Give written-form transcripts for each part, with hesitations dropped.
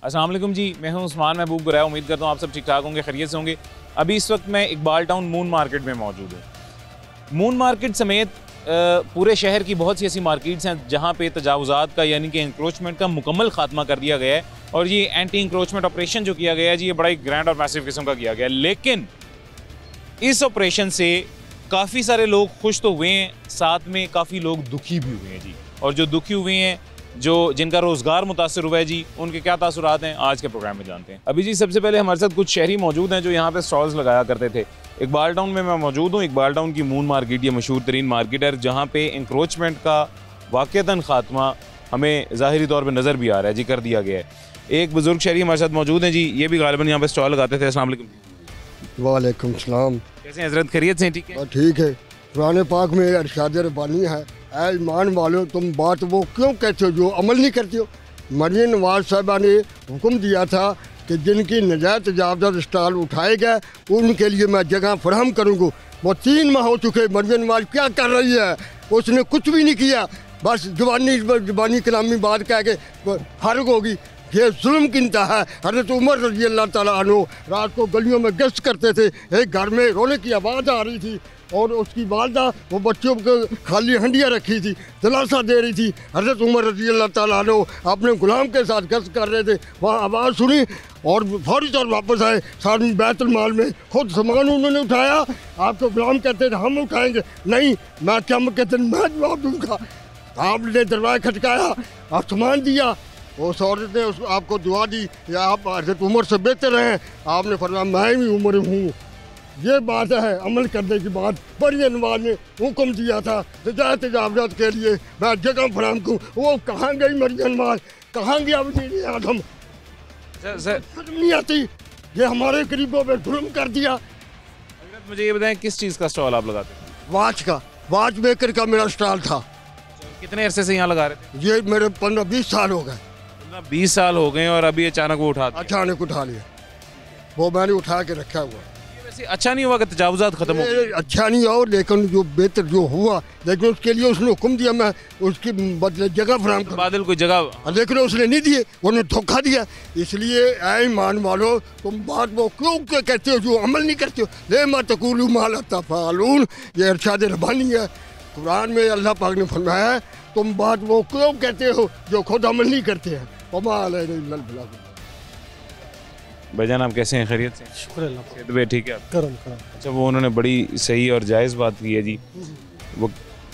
अस्सलाम वालेकुम जी, मैं हूं उस्मान महबूब गुरैया। उम्मीद करता हूं आप सब ठीक ठाक होंगे, खैरियत से होंगे। अभी इस वक्त मैं इकबाल टाउन मून मार्केट में मौजूद हूं। मून मार्केट समेत पूरे शहर की बहुत सी ऐसी मार्केट्स हैं जहां पे तजावुज़ात का यानी कि इंक्रोचमेंट का मुकम्मल खात्मा कर दिया गया है। और ये एंटी इंक्रोचमेंट ऑपरेशन जो किया गया है जी, ये बड़ा ही ग्रैंड और मैसिव किस्म का किया गया है। लेकिन इस ऑपरेशन से काफ़ी सारे लोग खुश तो हुए हैं, साथ में काफ़ी लोग दुखी भी हुए हैं जी। और जो दुखी हुए हैं, जिनका रोज़गार मुतासर हुआ है जी, उनके क्या तासुरात हैं आज के प्रोग्राम में जानते हैं। अभी जी सबसे पहले हमारे साथ कुछ शहरी मौजूद हैं जो यहाँ पे स्टॉल्स लगाया करते थे। इकबाल टाउन में मैं मौजूद हूँ। इकबाल टाउन की मून मार्केट ये मशहूर तरीन मार्केट है जहाँ पे इंक्रोचमेंट का वाक़तन खात्मा हमें ज़ाहिरी तौर पर नज़र भी आ रहा है जी, कर दिया गया है। एक बुजुर्ग शहरी हमारे साथ मौजूद हैं जी, ये भी गालिबन यहाँ पे स्टॉल लगाते थे। अस्सलाम वालेकुम। वालेकुम सलाम। कैसे हैं हज़रत, खैरियत से? ठीक है, ठीक है। कुरान पाक में इरशाद रब्बानी है, ऐ ईमान वालों तुम बात वो क्यों कहते हो जो अमल नहीं करते हो। मरियम नवाज साहबा ने हुक्म दिया था कि जिनकी नजायत तजावज़ात स्टॉल उठाए गए उनके लिए मैं जगह फराहम करूँगा। वो 3 माह हो चुके, मरियम नवाज क्या कर रही है? उसने कुछ भी नहीं किया, बस जुबानी कलामी बात कह के फारग होगी। ये जुल्म की इंतहा है। हज़रत उमर रज़ी अल्लाह ताला अन्हु रात को गलियों में गश्त करते थे, एक घर में रोने की आवाज़ आ रही थी और उसकी वालदा वो बच्चों को खाली हंडियाँ रखी थी, दिलासा दे रही थी। हज़रत उमर रज़ी अल्लाह ताला अन्हु अपने गुलाम के साथ गश्त कर रहे थे, वहाँ आवाज़ सुनी और फौरी तौर वापस आए। सारी बैतुल माल में खुद सामान उन्होंने उठाया। आपको गुलाम कहते थे हम उठाएंगे, नहीं मैं क़यामत के दिन मैं जवाब दूँगा। आपने दरवाज़ा खटकाया और सामान दिया। उस औरत ने आपको दुआ दी या आप हज़रत उमर से बेहतर हैं। आपने फरमाया मैं भी उमर हूँ। ये बात है, अमल करने की बात। बड़ी नवाज ने हुक्म दिया था तजावत के लिए मैं जगह फराहम करूँ। वो कहाँ गई मरियम नवाज, कहाँ गया वज़ीर आज़म? नहीं आती। ये हमारे गरीबों पे जुल्म कर दिया। मुझे ये बताएं किस चीज़ का स्टॉल आप लगाते हैं? वाच का, वाच मेकर का मेरा स्टॉल था। कितने अरसे से यहाँ लगा रहे थे? ये मेरे 15-20 साल हो गए। 20 साल हो गए और अभी अचानक वो उठा लिया। वो मैंने उठा के रखा हुआ। वैसे अच्छा नहीं हुआ कि तजावुज़ात खत्म हो गए? अच्छा नहीं हुआ, लेकिन जो बेहतर जो हुआ, लेकिन उसके लिए उसने हुक्म दिया मैं उसकी बदले जगह फराहम करूं। बादल कोई जगह, लेकिन उसने नहीं दिए, उन्होंने धोखा दिया। इसलिए ऐ ईमान वालो तुम बात वो क्यों कहते हो जो अमल नहीं करते हो। ले मा तक़ूलू मा ला तफ़अलून, ये इरशाद रब्बानी है। कुरान में अल्लाह पाक ने फरमाया है तुम बात वो क्यों कहते हो जो खुद अमल नहीं करते हैं। भाईजान आप कैसे हैं, खैरियत से? शुक्र अल्लाह। सेहत ठीक है? करम। अच्छा, वो उन्होंने बड़ी सही और जायज़ बात की है जी। वो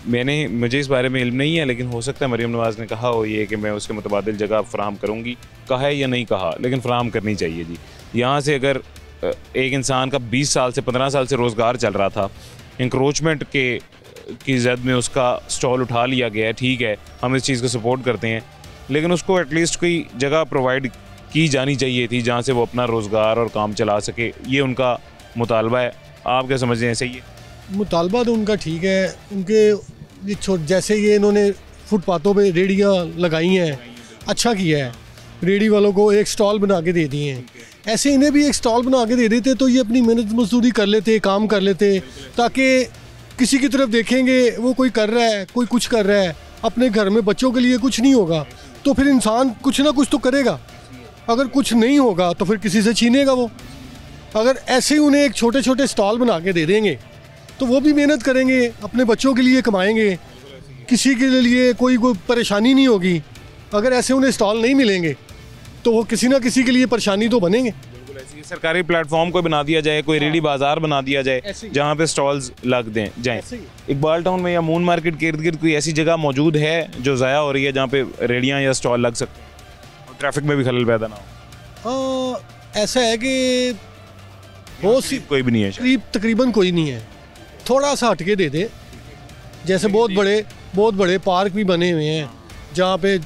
मुझे इस बारे में इल्म नहीं है, लेकिन हो सकता है मरियम नवाज़ ने कहा हो ये कि मैं उसके मुतबादिल जगह फ़राहम करूँगी। कहा है या नहीं कहा, लेकिन फ़राहम करनी चाहिए जी। यहाँ से अगर एक इंसान का 20 साल से 15 साल से रोज़गार चल रहा था, इंक्रोचमेंट की ज़द में उसका स्टॉल उठा लिया गया है, ठीक है, हम इस चीज़ को सपोर्ट करते हैं, लेकिन उसको एटलीस्ट कोई जगह प्रोवाइड की जानी चाहिए थी जहाँ से वो अपना रोज़गार और काम चला सके। ये उनका मुतालबा है। आप क्या समझते हैं, सही है? मुतालबा तो उनका ठीक है। उनके ये जैसे ये इन्होंने फुटपाथों पे रेडियाँ लगाई हैं, अच्छा किया है। रेडी वालों को एक स्टॉल बना के दे दिए हैं, ऐसे इन्हें भी एक स्टॉल बना के दे देते तो ये अपनी मेहनत मजदूरी कर लेते, काम कर लेते, ताकि किसी की तरफ देखेंगे वो कोई कर रहा है, कोई कुछ कर रहा है, अपने घर में बच्चों के लिए कुछ नहीं होगा तो फिर इंसान कुछ ना कुछ तो करेगा। अगर कुछ नहीं होगा तो फिर किसी से छीनेगा वो। अगर ऐसे ही उन्हें एक छोटे छोटे स्टॉल बना के दे देंगे तो वो भी मेहनत करेंगे, अपने बच्चों के लिए कमाएंगे, किसी के लिए कोई परेशानी नहीं होगी। अगर ऐसे उन्हें स्टॉल नहीं मिलेंगे तो वो किसी ना किसी के लिए परेशानी तो बनेंगे। सरकारी प्लेटफॉर्म को बना दिया जाए, कोई रेडी बाजार बना दिया जाए जहाँ पे स्टॉल्स लग दें जाएं। इकबाल टाउन में या मून मार्केट के इर्द गिर्द कोई ऐसी जगह मौजूद है जो ज़ाया हो रही है जहाँ पे रेडियाँ या स्टॉल लग सकते हैं और ट्रैफिक में भी खलल पैदा ना हो? ऐसा है कि बहुत सी, कोई भी नहीं है, तकरीबन कोई नहीं है। थोड़ा सा हटके दे दे, जैसे बहुत बड़े पार्क भी बने हुए हैं जहाँ पे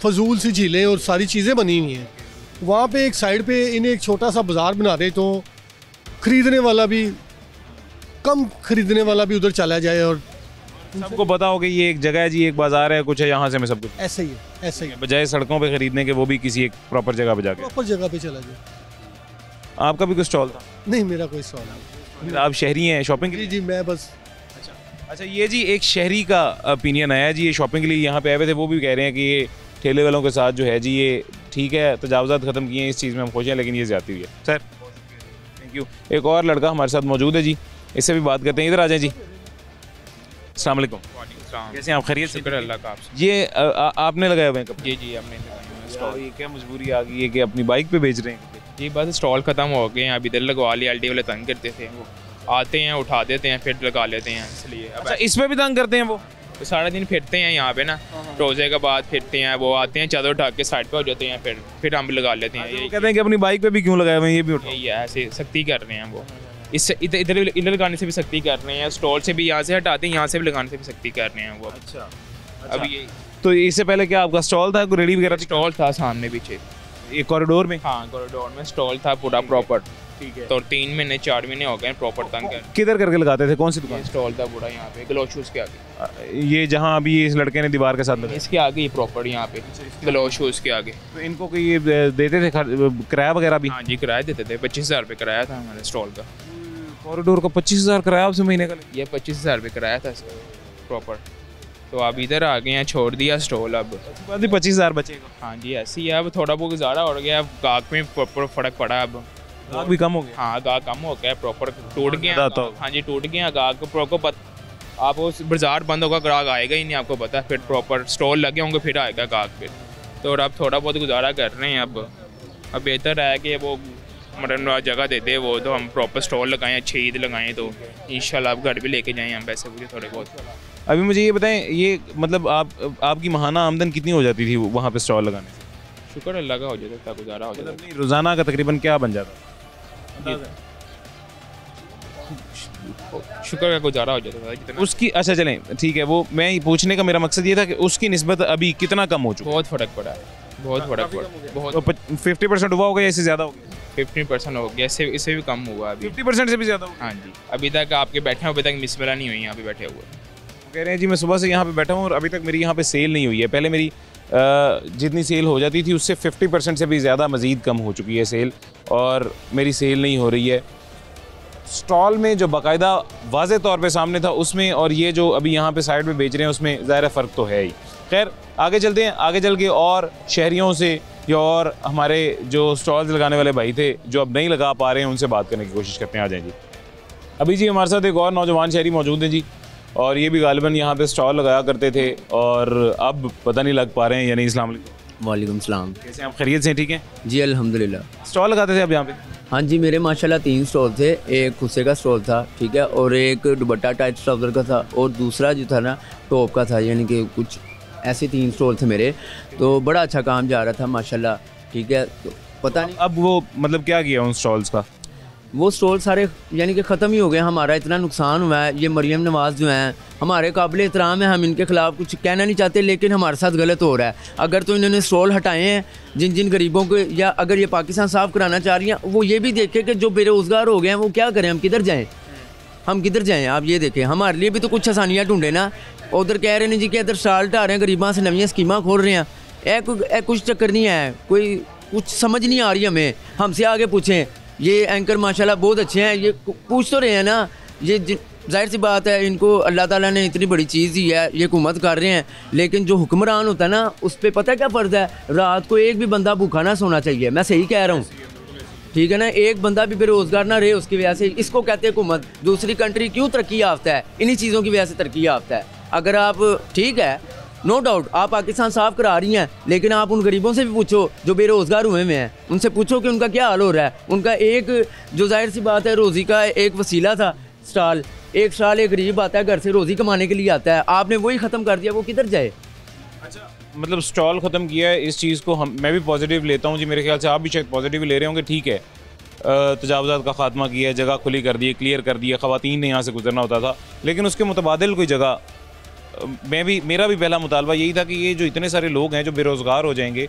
फजूल सी झीलें और सारी चीज़ें बनी हुई हैं। वहाँ पे एक साइड पे इन्हें एक छोटा सा बाज़ार बना दे तो ख़रीदने वाला भी कम खरीदने वाला भी उधर चला जाए और सबको पता हो कि ये एक जगह है जी, एक बाज़ार है, कुछ है, यहाँ से मैं सब कुछ ऐसे ही है। बजाय सड़कों पे खरीदने के वो भी किसी एक प्रॉपर जगह पे जाके प्रॉपर जगह पे चला जाए। आपका भी कुछ स्टॉल था? नहीं, मेरा कोई स्टॉल नहीं। आप शहरी हैं, शॉपिंग के लिए? जी मैं बस। अच्छा, ये जी एक शहरी का ओपिनियन आया जी, ये शॉपिंग के लिए यहाँ पे आए हुए थे। वो भी कह रहे हैं कि ये ठेले वालों के साथ जो है जी, ये ठीक है, तजावज़ात ख़त्म किए हैं, इस चीज़ में हम खुश हैं, लेकिन ये ज़्यादती हुई है। Sir thank you. एक और लड़का हमारे साथ मौजूद है जी, इससे भी बात करते हैं। इधर आ जाए जी। अस्सलाम वालेकुम। कैसे हैं आप? खैरियत से? शुक्र अल्लाह का। आपसे? ये आपने लगाया हुए हैं कब? जी जी हमने लगाए हुए हैं और स्टॉल। ये क्या मजबूरी आ गई है कि अपनी बाइक पे बेच रहे हैं? जी बस स्टॉल ख़त्म हो गए हैं, अब इधर लगवा लिया। अल्टी वाले तंग करते थे, वो आते हैं उठा देते हैं फिर लगा लेते हैं, इसलिए अब अच्छा, इसमें भी तंग करते हैं वो? तो सारा दिन फिरते हैं यहाँ पे ना, रोज़े के बाद फिरते हैं, वो आते हैं चादर उठा के साइड पे हो जाते हैं, फिर हम लगा लेते हैं। वो यही कहते हैं कि अपनी बाइक पे भी क्यों लगाए हुए हैं, ये भी उठाओ। यही है, ऐसे सख्ती कर रहे हैं वो। इससे इधर लगाने से भी सख्ती कर रहे हैं, स्टॉल से भी यहाँ से हटाते हैं, यहाँ से भी लगाने से भी सख्ती कर रहे हैं वो। अच्छा, अब ये तो इससे पहले क्या आपका स्टॉल था, कोई रेडी वगैरह थी? स्टॉल था सामने पीछे, ये कॉरिडोर में? हाँ कॉरिडोर में स्टॉल था पूरा प्रॉपर। ठीक है। तो 3 महीने 4 महीने हो गए प्रॉपर तंग कर। किधर करके लगाते थे, कौन सी दुकान? ये स्टॉल था पूरा यहाँ पे ग्लो शूज़ के आगे, ये जहाँ अभी इस लड़के ने दीवार के साथ लगाया, इसके आगे ही प्रॉपर यहाँ पे ग्लो शूज़ के आगे। तो इनको कोई ये देते थे किराया वगैरह भी? हाँ जी किराया देते थे, 25,000 रुपये किराया था हमारे स्टॉल का। कॉरिडोर का 25,000 किराया आपसे महीने का? ये 25,000 रुपये किराया था प्रॉपर। तो अब इधर आ गए हैं, छोड़ दिया स्टॉल अब। 25,000 बचेगा? हाँ जी ऐसे ही है, अब थोड़ा बहुत गुजारा हो गया, अब गाहक में प्रॉपर फ़र्क पड़ा अब। गाहक भी कम हो गया? हाँ गाहक कम हो गया, प्रॉपर टूट गया। ज़्यादा तो- हाँ जी टूट गया गाहक प्रॉपर। आप उस बाजार बंद होगा, ग्राहक आएगा ही नहीं, आपको पता है। फिर प्रॉपर स्टॉल लगे होंगे फिर आएगा गाहक फिर। तो अब थोड़ा बहुत गुजारा कर रहे हैं अब बेहतर है कि वो मतलब जगह दे दे वो, तो हम प्रॉपर स्टॉल लगाएं, अच्छी ईद लगाएं, तो इंशाल्लाह आप घर भी लेके जाएं हम पैसे पूरे थोड़े बहुत। अभी मुझे ये बताएं, ये मतलब आपकी माहाना आमदन कितनी हो जाती थी वहाँ पे स्टॉल लगाने से? शुक्र अल्लाह का हो जाता था, गुजारा हो जाता था। नहीं, रोज़ाना का तकरीबन क्या बन जाता? शुक्र का गुजारा हो जाता था जितना। उसकी अच्छा चलें ठीक है, वो मैं पूछने का मेरा मकसद ये था कि उसकी निस्बत अभी कितना कम हो चुका बहुत फ़र्क पड़ा है, बहुत फ़र्क पड़ा, है? बहुत। तो 50% हुआ होगा या इससे ज़्यादा हो गया? 15% हो गया, इससे भी कम हुआ अभी। 50% से भी ज़्यादा हो गया? हाँ जी, अभी तक आपके बैठे हैं, अभी तक मिसमला नहीं हुई यहाँ पे बैठे हुए। कह रहे हैं जी मैं सुबह से यहाँ पे बैठा हूँ और अभी तक मेरी यहाँ पे सेल नहीं हुई है। पहले मेरी जितनी सेल हो जाती थी उससे 50% से भी ज़्यादा मज़ीद कम हो चुकी है सेल, और मेरी सेल नहीं हो रही है। स्टॉल में जो बाकायदा वाज़े तौर पे सामने था उसमें और ये जो अभी यहाँ पे साइड में बेच रहे हैं उसमें ज़ाहिर फ़र्क तो है ही। खैर आगे चलते हैं, आगे चल के और शहरियों से या और हमारे जो स्टॉल्स लगाने वाले भाई थे जो अब नहीं लगा पा रहे हैं उनसे बात करने की कोशिश करते हैं। आ जाए जी। अभी जी हमारे साथ एक और नौजवान शहरी मौजूद हैं जी, और ये भी गालिबन यहाँ पे स्टॉल लगाया करते थे और अब पता नहीं लग पा रहे हैं या नहीं। अस्सलाम वालेकुम। वालेकुम सलाम। कैसे आप? खैरियत से? ठीक है जी अल्हम्दुलिल्लाह। स्टॉल लगाते थे आप यहाँ पे? हाँ जी मेरे माशाल्लाह 3 स्टॉल थे, एक खुस्से का स्टॉल था, ठीक है, और एक दुपट्टा टाइट ट्राउज़र का था, और दूसरा जो था ना टॉप का था, यानी कि कुछ ऐसे 3 स्टॉल थे मेरे। तो बड़ा अच्छा काम जा रहा था माशाल्लाह, ठीक है। तो पता नहीं अब वो मतलब क्या किया उन स्टॉल्स का? वो स्टॉल सारे यानी कि ख़त्म ही हो गए। हमारा इतना नुकसान हुआ है। ये मरियम नवाज़ जो हैं हमारे काबिल एहतराम है, हम इनके ख़िलाफ़ कुछ कहना नहीं चाहते, लेकिन हमारे साथ गलत हो रहा है। अगर तो इन्होंने स्टॉल हटाए हैं जिन जिन गरीबों को, या अगर ये पाकिस्तान साफ़ कराना चाह रही हैं, वो ये भी देखें कि जो बेरोज़गार हो गए हैं वो क्या करें, हम किधर जाएँ, हम किधर जाएँ। आप ये देखें, हमारे लिए भी तो कुछ आसानियाँ ढूंढे ना। उधर कह रहे हैं जी कि इधर स्टॉल हटा रहे हैं, गरीबों से नवी स्कीमां खोल रहे हैं। कुछ चक्कर नहीं है, कोई कुछ समझ नहीं आ रही हमें। हमसे आगे पूछें, ये एंकर माशाल्लाह बहुत अच्छे हैं, ये पूछ तो रहे हैं ना। ये जाहिर सी बात है, इनको अल्लाह ताला ने इतनी बड़ी चीज़ दी है, ये हुकूमत कर रहे हैं, लेकिन जो हुक्मरान होता है ना उस पर पता है क्या फ़र्ज़ है, रात को एक भी बंदा भूखा ना सोना चाहिए। मैं सही कह रहा हूँ, ठीक है ना, एक बंदा भी बेरोज़गार ना रहे उसकी वजह से। इसको कहते हैं हुकूमत। दूसरी कंट्री क्यों तरक्की याफ्ता है? इन्हीं चीज़ों की वजह से तरक्की याफ्ता है। अगर आप ठीक है, नो डाउट आप पाकिस्तान साफ करा रही हैं, लेकिन आप उन गरीबों से भी पूछो जो बेरोज़गार हुए हैं, उनसे पूछो कि उनका क्या हाल हो रहा है। उनका एक जो जाहिर सी बात है रोज़ी का एक वसीला था स्टॉल, एक साल एक गरीब आता है घर से रोज़ी कमाने के लिए आता है, आपने वही ख़त्म कर दिया, वो किधर जाए? अच्छा मतलब स्टॉल ख़त्म किया है, इस चीज़ को मैं भी पॉजिटिव लेता हूँ जी, मेरे ख्याल से आप भी शायद पॉजिटिव ले रहे होंगे। ठीक है, तजावज़ात का ख़ात्मा किया है, जगह खुली कर दी है, क्लियर कर दिया, ख़वातीन ने यहाँ से गुजरना होता था, लेकिन उसके मुतबादिल कोई जगह मेरा भी पहला मुतालबा यही था कि ये जो इतने सारे लोग हैं जो बेरोज़गार हो जाएंगे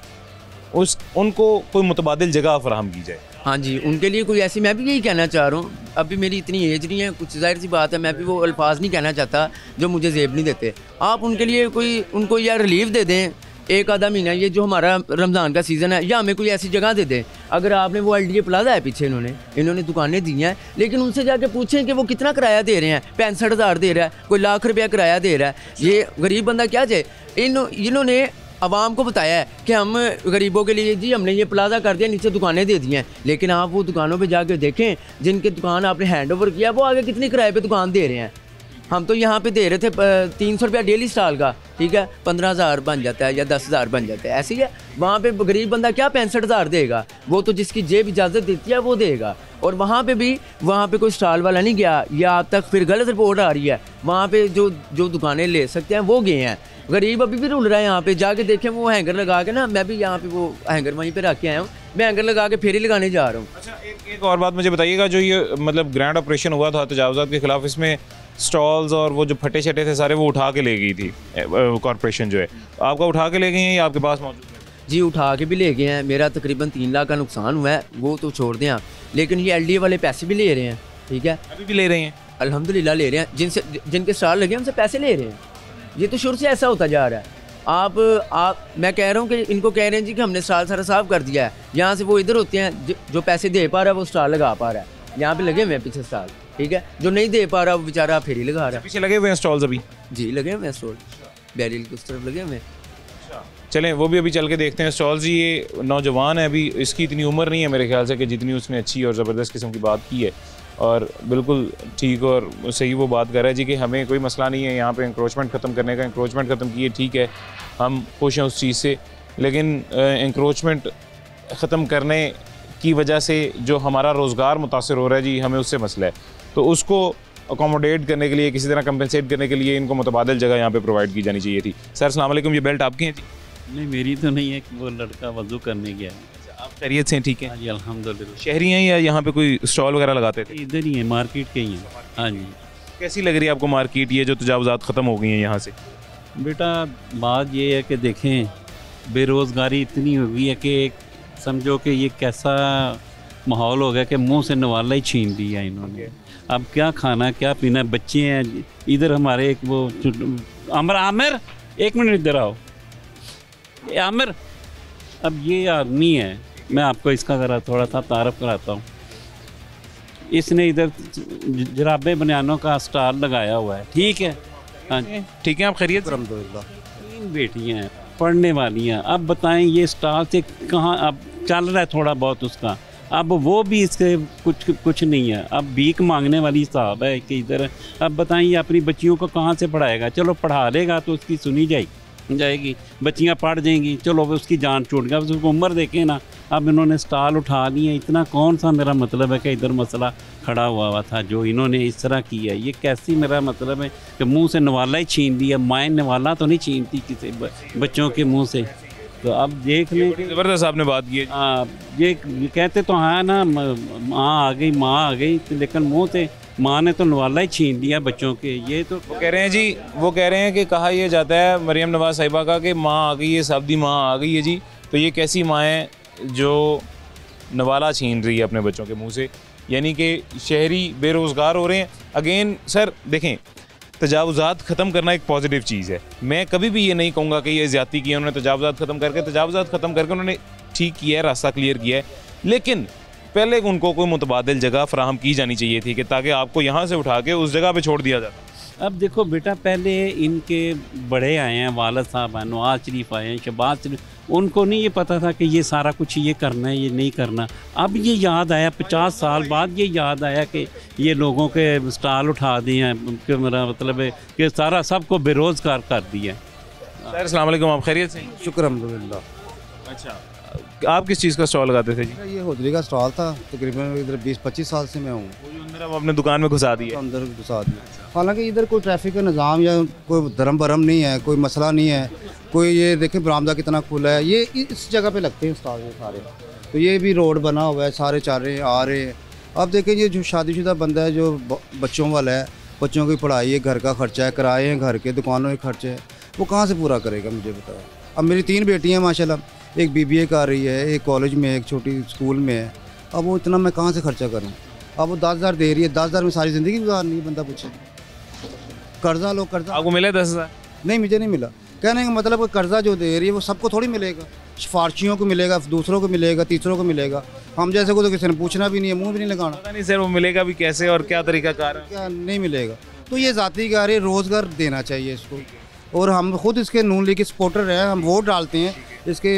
उनको कोई मुतबादिल जगह फराहम की जाए। हाँ जी, उनके लिए कोई ऐसी, मैं भी यही कहना चाह रहा हूँ। अभी मेरी इतनी एज नहीं है, कुछ जाहिर सी बात है, मैं भी वो अल्फाज नहीं कहना चाहता जो मुझे जेब नहीं देते। आप उनके लिए कोई उनको या रिलीफ दे दें एक आधा महीना, ये जो हमारा रमज़ान का सीज़न है, या हमें कोई ऐसी जगह दे दें। अगर आपने वो LDA प्लाजा है पीछे, इन्होंने दुकानें दी हैं, लेकिन उनसे जाके पूछें कि वो कितना किराया दे रहे हैं। 65,000 दे रहा है, कोई लाख रुपया किराया दे रहा है। ये गरीब बंदा क्या चाहे। इन्होंने आवाम को बताया है कि हम गरीबों के लिए जी हमने ये प्लाजा कर दिया, नीचे दुकानें दे दी हैं, लेकिन आप वो दुकानों पे जाके देखें जिनके दुकान आपने हैंड ओवर किया वो आगे कितनी किराए पे दुकान दे रहे हैं। हम तो यहाँ पे दे रहे थे 300 रुपया डेली स्टॉल का, ठीक है, 15,000 बन जाता है या 10,000 बन जाता है, ऐसी है। वहाँ पे गरीब बंदा क्या 65,000 देगा, वो तो जिसकी जेब इजाज़त देती है वो देगा। और वहाँ पे भी वहाँ पे कोई स्टॉल वाला नहीं गया, या आप तक फिर गलत रिपोर्ट आ रही है, वहाँ पे जो दुकानें ले सकते हैं वो गए हैं। गरीब अभी भी रुल रहा है, यहाँ पे जाके देखें वो हैंगर लगा के ना, मैं भी यहाँ पे वो हैंगर वहीं पे रख के आया हूँ, मैं हैंगर लगा के फेरी लगाने जा रहा हूँ। अच्छा, एक और बात मुझे बताइएगा, जो ये मतलब ग्रैंड ऑपरेशन हुआ था तजावुज़ात के खिलाफ, इसमें स्टॉल्स और वो जो फटे शटे थे सारे वो उठा के ले गई थी कॉरपोरेशन जो है, आपका उठा के ले गई हैं या आपके पास मौजूद है? जी उठा के भी ले गए हैं, मेरा तकरीबन 3 लाख का नुकसान हुआ है, वो तो छोड़ दें आप, लेकिन ये LDA वाले पैसे भी ले रहे हैं, ठीक है, अभी भी ले रहे हैं? अल्हम्दुलिल्लाह ले रहे हैं, जिनके स्टॉल लगे हैं उनसे पैसे ले रहे हैं। ये तो शुरू से ऐसा होता जा रहा है। आप मैं कह रहा हूँ कि इनको कह रहे हैं जी कि हमने स्टॉल सारा साफ कर दिया है, यहाँ से वो इधर होते हैं जो पैसे दे पा रहा है वो स्टॉल लगा पा रहा है, यहाँ पे लगे हुए हैं पीछे स्टॉल, ठीक है, जो नहीं दे पा रहा वो बेचारा फेरी लगा रहा है। पीछे लगे हुए हैं स्टॉल्स अभी? जी लगे हुए हैं स्टॉल, बैरियल की उस तरफ लगे हुए हैं। चलें वो भी अभी चल के देखते हैं स्टॉल्स। ये नौजवान है, अभी इसकी इतनी उम्र नहीं है मेरे ख्याल से कि जितनी उसने अच्छी और ज़बरदस्त किस्म की बात की है, और बिल्कुल ठीक और सही वो बात कर रहा है जी कि हमें कोई मसला नहीं है यहाँ पे इंक्रोचमेंट ख़त्म करने का। इंक्रोचमेंट ख़त्म किए, ठीक है, हम खुश हैं उस चीज़ से, लेकिन इंक्रोचमेंट ख़त्म करने की वजह से जो हमारा रोज़गार मुतासर हो रहा है जी, हमें उससे मसला है। तो उसको अकोमोडेट करने के लिए, किसी तरह कंपनसेट करने के लिए इनको मुतबादिल जगह यहाँ पे प्रोवाइड की जानी चाहिए थी। सर अस्सलाम वालेकुम, ये बेल्ट आपकी है जी? नहीं मेरी तो नहीं है, कि वो लड़का वज़ू करने गया है। आप खैरियत से हैं? ठीक है हाँ जी अल्हम्दुलिल्लाह। शहरी हैं या यहाँ पे कोई स्टॉल वगैरह लगाते थे? इधर ही है, मार्केट के ही है। हाँ जी। कैसी लग रही है आपको मार्केट, ये जो तजावुज़ात ख़त्म हो गई हैं यहाँ से? बेटा बात ये है कि देखें बेरोज़गारी इतनी हो गई है कि समझो कि ये कैसा माहौल हो गया कि मुंह से नवाला ही छीन लिया इन्होंने। अब क्या खाना क्या पीना, बच्चे हैं इधर हमारे, एक वो आमिर एक मिनट इधर आओ। आमिर, अब ये आदमी है, मैं आपको इसका ज़रा थोड़ा सा तारफ़ कराता हूँ। इसने इधर जराबे बनियानों का स्टॉल लगाया हुआ है, ठीक है। हाँ ठीक है, आप खैरियत? अल्हम्दुलिल्लाह। 3 बेटियाँ हैं पढ़ने वाली हैं। अब बताएं ये स्टॉल से कहाँ अब चल रहा है थोड़ा बहुत उसका, अब वो भी इसके कुछ नहीं है। अब भीख मांगने वाली साहब है कि इधर, अब बताइए अपनी बच्चियों को कहाँ से पढ़ाएगा? चलो पढ़ा लेगा तो उसकी सुनी जाएगी, बच्चियाँ पढ़ जाएंगी, चलो उसकी जान छूट गया, उसको उम्र देखें ना। अब इन्होंने स्टॉल उठा लिए, इतना कौन सा मेरा मतलब है कि इधर मसला खड़ा हुआ था जो इन्होंने इस तरह किया। ये कैसी मेरा मतलब है कि मुंह से नवाला ही छीन लिया। माएँ नवाला तो नहीं छीनती किसी बच्चों के मुंह से। तो अब देख लें, ज़बरदस्त आपने बात की है। हाँ, ये कहते तो हाँ ना, माँ आ गई, लेकिन मुँह से माँ ने तो नवाला ही छीन लिया बच्चों के। ये तो वो कह रहे हैं जी, वो कह रहे हैं कि कहा यह जाता है मरियम नवाज़ साहिबा का कि माँ आ गई है, सब्दी माँ आ गई है जी। तो ये कैसी माँ है जो नवाला छीन रही है अपने बच्चों के मुंह से, यानी कि शहरी बेरोज़गार हो रहे हैं। अगेन सर देखें, तजावुज़ात ख़त्म करना एक पॉजिटिव चीज़ है। मैं कभी भी ये नहीं कहूँगा कि ये ज़्यादती की है उन्होंने तजावुज़ात ख़त्म करके उन्होंने ठीक किया है, रास्ता क्लियर किया है, लेकिन पहले उनको कोई मुतबादिल जगह फराहम की जानी चाहिए थी कि ताकि आपको यहाँ से उठा के उस जगह पे छोड़ दिया जाता। अब देखो बेटा, पहले इनके बड़े आए हैं, वालिद साहब हैं, नवाज शरीफ आए हैं, शहबाज शरीफ, उनको नहीं ये पता था कि ये सारा कुछ ये करना है, ये नहीं करना। अब ये याद आया 50 साल बाद, ये याद आया कि ये लोगों के स्टॉल उठा दिए हैं, कि मेरा मतलब है कि सारा सबको बेरोज़गार कर दिया। सर अस्सलाम वालेकुम, आप खैरियत से? शुक्र अल्हम्दुलिल्लाह। अच्छा, आप किस चीज़ का स्टॉल लगाते थे जी? ये होदरी का स्टॉल था, तकरीबन इधर 20-25 साल से मैं हूँ। वो जो अंदर अब अपने दुकान में घुसा दिया? अंदर घुसा दिया। हालांकि इधर कोई ट्रैफिक का निज़ाम या कोई धर्म भरम नहीं है, कोई मसला नहीं है, कोई ये देखें बरामदा कितना खुला है, ये इस जगह पे लगते हैं स्टॉल सारे। तो ये भी रोड बना हुआ है, सारे चल रहे हैं, आ रहे हैं। अब देखें ये जो शादीशुदा बंदा है, जो बच्चों वाला है, बच्चों की पढ़ाई है, घर का खर्चा है, किराए हैं घर के, दुकानों के खर्चे हैं, वो कहाँ से पूरा करेगा मुझे बताओ। अब मेरी 3 बेटियाँ माशाल्लाह, एक BBA कर रही है, एक कॉलेज में, एक छोटी स्कूल में है। अब वो इतना मैं कहाँ से खर्चा करूँ? अब वो 10,000 दे रही है, 10,000 में सारी ज़िंदगी गुजारनी है, बंदा पूछे। कर्जा लो, कर्जा आपको मिला 10,000? नहीं, मुझे नहीं मिला। कहने का मतलब कर्जा जो दे रही है वो सबको थोड़ी मिलेगा, सिफारशियों को मिलेगा, दूसरों को मिलेगा, तीसरों को मिलेगा। हम जैसे को तो किसी ने पूछना भी नहीं है, मुंह भी नहीं लगाना। पता नहीं सर वो मिलेगा भी कैसे और क्या तरीका कार है? क्या नहीं मिलेगा? तो ये ज़ाती कार है, रोज़गार देना चाहिए इसको। और हम खुद इसके नून लीग के सपोर्टर हैं, हम वोट डालते हैं इसके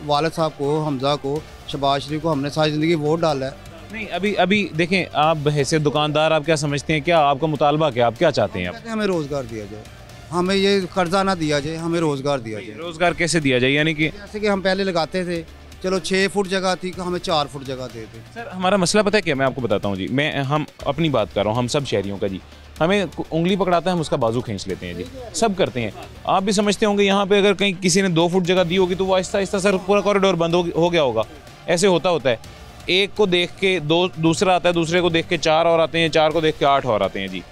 वालिद साहब को, हमजा को, शहबाज शरीफ को, हमने सारी ज़िंदगी वोट डाला है। नहीं, अभी देखें, आप हैसियत दुकानदार आप क्या समझते हैं, क्या आपका मुतालबा क्या, आप क्या चाहते हैं? आप हमें रोज़गार दिया जाए, हमें ये कर्जा ना दिया जाए, हमें रोज़गार दिया जाए। रोज़गार कैसे दिया जाए? यानी कि जैसे कि हम पहले लगाते थे, चलो 6 फुट जगह थी, हमें 4 फुट जगह देते। सर हमारा मसला पता है क्या, मैं आपको बताता हूँ जी, हम अपनी बात कर रहा हूँ, हम सब शहरियों का जी, हमें उंगली पकड़ाता है हम उसका बाजू खींच लेते हैं जी, सब करते हैं। आप भी समझते होंगे यहाँ पे अगर कहीं किसी ने 2 फुट जगह दी होगी तो वो आहिस्ता आहिस्ता सर पूरा कॉरिडोर बंद हो गया होगा। ऐसे होता है, एक को देख के दूसरा आता है, दूसरे को देख के 4 और आते हैं, 4 को देख के 8 और आते हैं जी।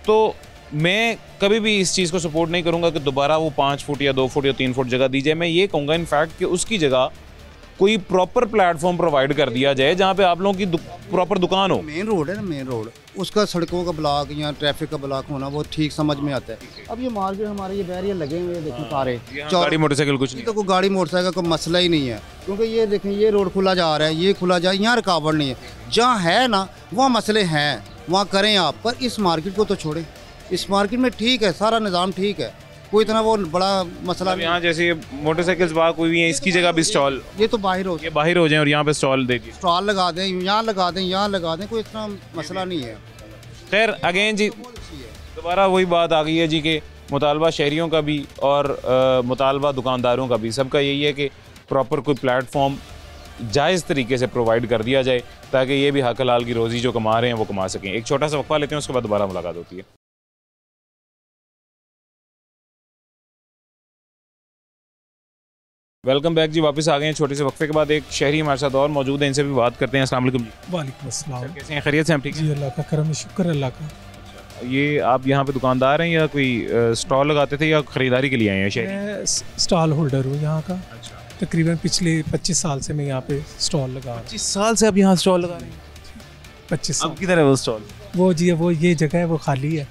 तो मैं कभी भी इस चीज़ को सपोर्ट नहीं करूँगा कि दोबारा वो 5 फुट या 2 फुट या 3 फुट जगह दी जाए। मैं ये कहूँगा इनफैक्ट कि उसकी जगह कोई प्रॉपर प्लेटफॉर्म प्रोवाइड कर दिया जाए जहाँ पे आप लोगों की प्रॉपर दुकान हो। मेन रोड है ना, मेन रोड, उसका सड़कों का ब्लॉक या ट्रैफिक का ब्लॉक होना वो ठीक समझ में आता है। अब ये मार्केट हमारे ये बैरियर लगे हुए देखें सारे, गाड़ी मोटरसाइकिल कुछ नहीं, तो कोई गाड़ी मोटरसाइकिल का मसला ही नहीं है, क्योंकि ये देखें ये रोड खुला जा रहा है, ये खुला जा, यहाँ रुकावट नहीं है। जहाँ है ना वहाँ मसले हैं, वहाँ करें आप, पर इस मार्केट को तो छोड़ें। इस मार्केट में ठीक है, सारा निज़ाम ठीक है, कोई इतना वो बड़ा मसला नहीं। यहाँ जैसे मोटरसाइकिल्स बाहर कोई भी है, इसकी जगह भी स्टॉल, ये तो बाहर हो जाए और यहाँ पे स्टॉल दे दिए, स्टॉल लगा दें, यहाँ लगा दें, यहाँ लगा दें, कोई इतना मसला नहीं है। खैर अगेन जी दोबारा वही बात आ गई है जी कि मुतालबा शहरियों का भी और मुतालबा दुकानदारों का भी, सबका यही है कि प्रॉपर कोई प्लेटफॉर्म जायज़ तरीके से प्रोवाइड कर दिया जाए ताकि ये भी हक हलाल की रोज़ी जो कमा रहे हैं वो कमा सकें। एक छोटा सा वक्फा लेते हैं, उसके बाद दोबारा मुलाकात होती है। वेलकम बैक जी, वापस आ गए हैं छोटे से वक्फे के बाद। एक शहरी हमारे साथ और मौजूद है, इनसे भी बात करते हैं। अस्सलाम वालेकुम जी। वालेकुम अस्सलाम। कैसे हैं, खैरियत से हैं? ठीक जी, अल्लाह का करम शुक्र अल्लाह का। ये आप यहाँ पे दुकानदार हैं या कोई स्टॉल लगाते थे या ख़रीदारी के लिए आए हैं शहरी? मैं स्टॉल होल्डर हूँ यहाँ का। तकरीबन पिछले 25 साल से मैं यहाँ पे स्टॉल लगा रहा हूँ। 25 साल से आप यहाँ स्टॉल लगा रहे हैं? 25 साल। अब किधर है वो स्टॉल? वो जी वो ये जगह है वो खाली है,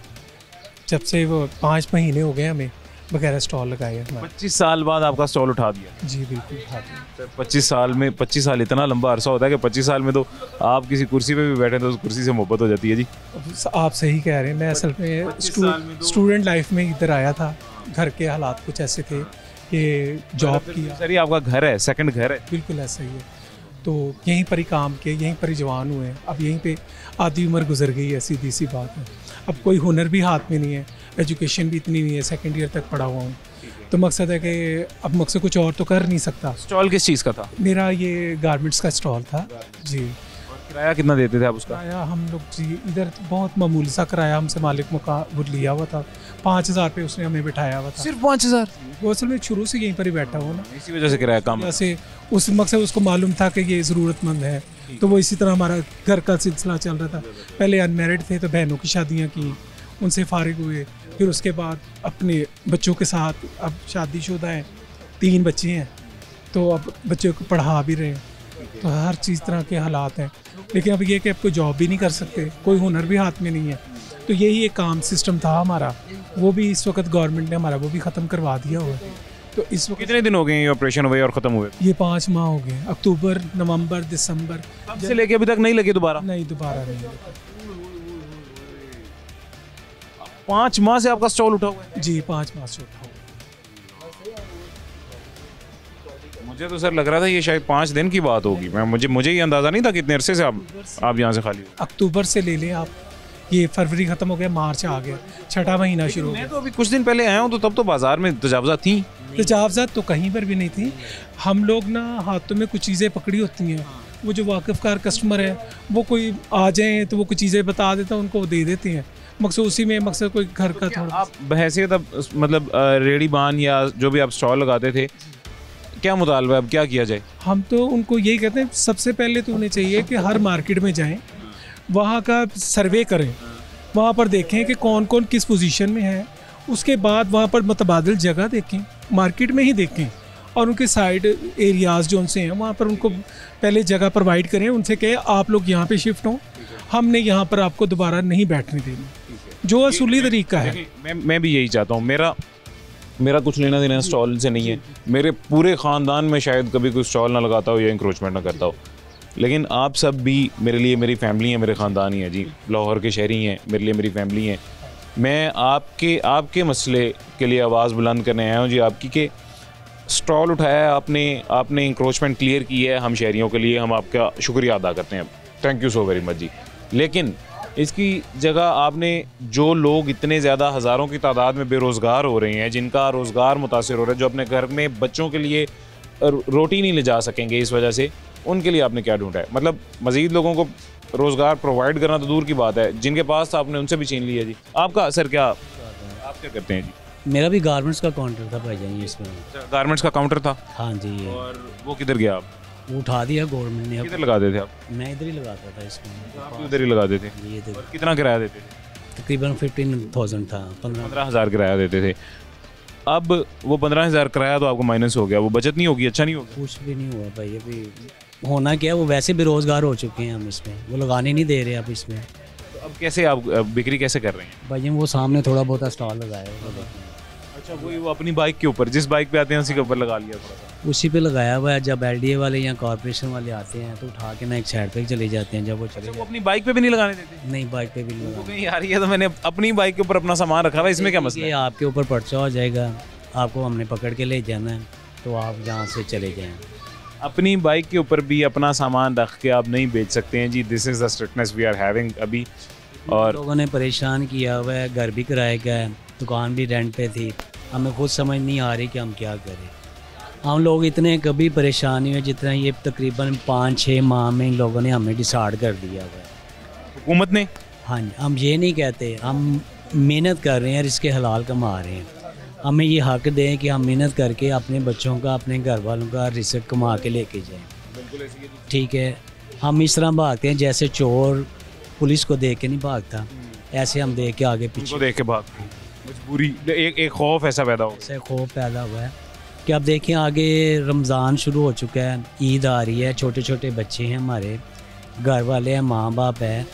जब से वो 5 महीने हो गए हमें वगैरह स्टॉल लगाए हैं। 25 साल बाद आपका स्टॉल उठा दिया? जी बिल्कुल उठा दिया। 25 साल में, 25 साल इतना लंबा अरसा होता है कि 25 साल में तो आप किसी कुर्सी पे भी बैठे तो उस कुर्सी से मोहब्बत हो जाती है जी। आप सही कह रहे हैं। मैं असल में स्टूडेंट लाइफ में इधर आया था, घर के हालात कुछ ऐसे थे कि जॉब किया। सर ये आपका घर है, सेकंड घर है? बिल्कुल ऐसा ही है। तो यहीं पर ही काम किए, यहीं पर ही जवान हुए। अब यहीं पे आधी उम्र गुजर गई है, सीधी सी बात है। अब कोई हुनर भी हाथ में नहीं है, एजुकेशन भी इतनी नहीं है, सेकंड ईयर तक पढ़ा हुआ हूँ। तो मकसद है कि अब मकसद कुछ और तो कर नहीं सकता। स्टॉल किस चीज़ का था? मेरा ये गारमेंट्स का स्टॉल था जी। किराया कितना देते थे आप उसका? किराया हम लोग जी इधर बहुत मामूली सा किराया हमसे मालिक वो लिया हुआ था। 5,000 पे उसने हमें बिठाया हुआ था। सिर्फ 5,000? वो असल में शुरू से यहीं पर ही बैठा हुआ ना, इसी वजह से किराया कम। जैसे उस मकसद उसको मालूम था कि ये ज़रूरतमंद है, तो वो इसी तरह हमारा घर का सिलसिला चल रहा था। पहले अनमेरिड थे तो बहनों की शादियाँ की, उनसे फारिग हुए, फिर उसके बाद अपने बच्चों के साथ अब शादीशुदा हैं, 3 बच्चे हैं, तो अब बच्चों को पढ़ा भी रहे हैं। तो हर चीज़ तरह के हालात हैं। लेकिन अब ये कि अब कोई जॉब भी नहीं कर सकते, कोई हुनर भी हाथ में नहीं है। तो यही एक काम सिस्टम था हमारा, वो भी इस वक्त गवर्नमेंट ने हमारा वो भी ख़त्म करवा दिया हुआ है। तो इस वक्त कितने दिन हो गए ये ऑपरेशन हुए और ख़त्म हुए? ये 5 माह हो गए, अक्टूबर, नवंबर, दिसंबर से लेके अभी तक नहीं लगे दोबारा? नहीं, दोबारा नहीं। 5 माह से आपका स्टॉल उठा हुआ है? जी 5 माह से उठा हुआ। मुझे तो सर लग रहा था ये शायद 5 दिन की बात होगी। मुझे ये अंदाज़ा नहीं था कितने अरसे से आप यहाँ से खाली हो। अक्टूबर से ले लें आप, ये फरवरी ख़त्म हो गया, मार्च आ गया, 6ठा महीना शुरू हो गया। मैं तो अभी कुछ दिन पहले आया हूँ तो तब तो बाज़ार में तजावज़ात थी। तजावज़ात तो कहीं पर भी नहीं थी। हम लोग ना हाथों में कुछ चीज़ें पकड़ी होती हैं, वो जो वाकिफ़कार कस्टमर है वो कोई आ जाएँ तो वो कुछ चीज़ें बता देता है, उनको वो दे देते हैं। मकसद उसी में मकसद कोई घर का थोड़ा। आप बहैसियत अब मतलब रेडी बान या जो भी आप स्टॉल लगाते थे, क्या मुतालबा है, अब क्या किया जाए? हम तो उनको यही कहते हैं, सबसे पहले तो उन्हें चाहिए कि हर मार्केट में जाएं, वहाँ का सर्वे करें, वहाँ पर देखें कि कौन कौन किस पोजीशन में है। उसके बाद वहाँ पर मुतबादिल जगह देखें, मार्केट में ही देखें, और उनके साइड एरियाज़ जो उनसे हैं वहाँ पर उनको पहले जगह प्रोवाइड करें। उनसे कहें आप लोग यहाँ पे शिफ्ट हों, हमने यहाँ पर आपको दोबारा नहीं बैठने देना, जो असूली तरीका है। मैं भी यही चाहता हूँ। मेरा कुछ लेना देना स्टॉल से नहीं है। मेरे पूरे ख़ानदान में शायद कभी कोई स्टॉल ना लगाता हो या इंक्रोचमेंट ना करता हो, लेकिन आप सब भी मेरे लिए मेरी फैमिली है, मेरे ख़ानदान ही है जी। लाहौर के शहरी हैं, मेरे लिए मेरी फैमिली है। मैं आपके मसले के लिए आवाज़ बुलंद करने आया हूँ जी आपकी, कि स्टॉल उठाया है आपने इंक्रोचमेंट क्लियर की है हम शहरियों के लिए, हम आपका शुक्रिया अदा करते हैं, thank you so very much जी। लेकिन इसकी जगह आपने जो लोग इतने ज़्यादा हज़ारों की तादाद में बेरोज़गार हो रहे हैं, जिनका रोज़गार मुतासिर हो रहा है, जो अपने घर में बच्चों के लिए रोटी नहीं ले जा सकेंगे इस वजह से, उनके लिए आपने क्या ढूंढा है? मतलब मज़ीद लोगों को रोज़गार प्रोवाइड करना तो दूर की बात है, जिनके पास था आपने उनसे भी छीन लिया जी। आपका सर क्या, आप क्या करते हैं जी? मेरा भी गारमेंट्स का काउंटर था भाईजान इसमें। गारमेंट्स का काउंटर था? हाँ जी। और वो किधर गया आप? वो उठा दिया गवर्नमेंट ने। किधर लगाते थे आप? मैं इधर ही लगाता था इसमें। आप इधर ही लगाते थे? ये कितना किराया देते थे? तकरीबन 15,000 था। 15,000 किराया देते थे। अब वो 15,000 किराया तो आपको माइनस हो गया, वो बचत नहीं होगी, अच्छा नहीं होगा? कुछ भी नहीं हुआ भाई, अभी होना क्या, वो वैसे बेरोजगार हो चुके हैं हम इसमें, वो लगाने नहीं दे रहे आप इसमें। तो अब कैसे आप बिक्री कैसे कर रहे हैं? भाई वो सामने थोड़ा बहुत स्टॉल लगाया है। अच्छा, वो अपनी बाइक के ऊपर, जिस बाइक पे आते हैं उसी के ऊपर लगा लिया थोड़ा सा? उसी पे लगाया हुआ है। जब LDA वाले या कॉर्पोरेशन वाले आते हैं तो उठा के ना एक साइड पे चले जाते हैं। जब वो चले वो अपनी बाइक पे भी नहीं लगाने देते? नहीं, बाइक पे भी नहीं लगाते। कहीं यार ये तो मैंने अपनी बाइक के ऊपर अपना सामान रखा हुआ है, इसमें क्या मसला है? आपके ऊपर पर्चा हो जाएगा, आपको हमने पकड़ के ले जाना है, तो आप यहाँ से चले जाएँ। अपनी बाइक के ऊपर भी अपना सामान रख के आप नहीं बेच सकते हैं जी। This is the strictness we are having अभी। और लोगों ने परेशान किया हुआ है, घर भी किराए का है, दुकान भी रेंट पे थी, हमें खुद समझ नहीं आ रही कि हम क्या करें। हम लोग इतने कभी परेशान नहीं हुए जितना ये तकरीबन 5-6 माह में इन लोगों ने हमें डिसाइड कर दिया हुआ है, हुकूमत ने। हाँ, हम ये नहीं कहते, हम मेहनत कर रहे हैं, इसके हलाल कमा रहे हैं। हमें ये हक दें कि हम मेहनत करके अपने बच्चों का, अपने घर वालों का रिस्क कमा के लेके जाएं। ठीक है, हम इस तरह भागते हैं जैसे चोर पुलिस को देख के नहीं भागता, ऐसे हम देख के आगे पीछे देख के भागते हैं। मजबूरी, एक खौफ ऐसा पैदा हो, ऐसे खौफ पैदा हुआ है कि अब देखें आगे रमज़ान शुरू हो चुका है, ईद आ रही है, छोटे छोटे बच्चे हैं, हमारे घर वाले हैं, माँ बाप है,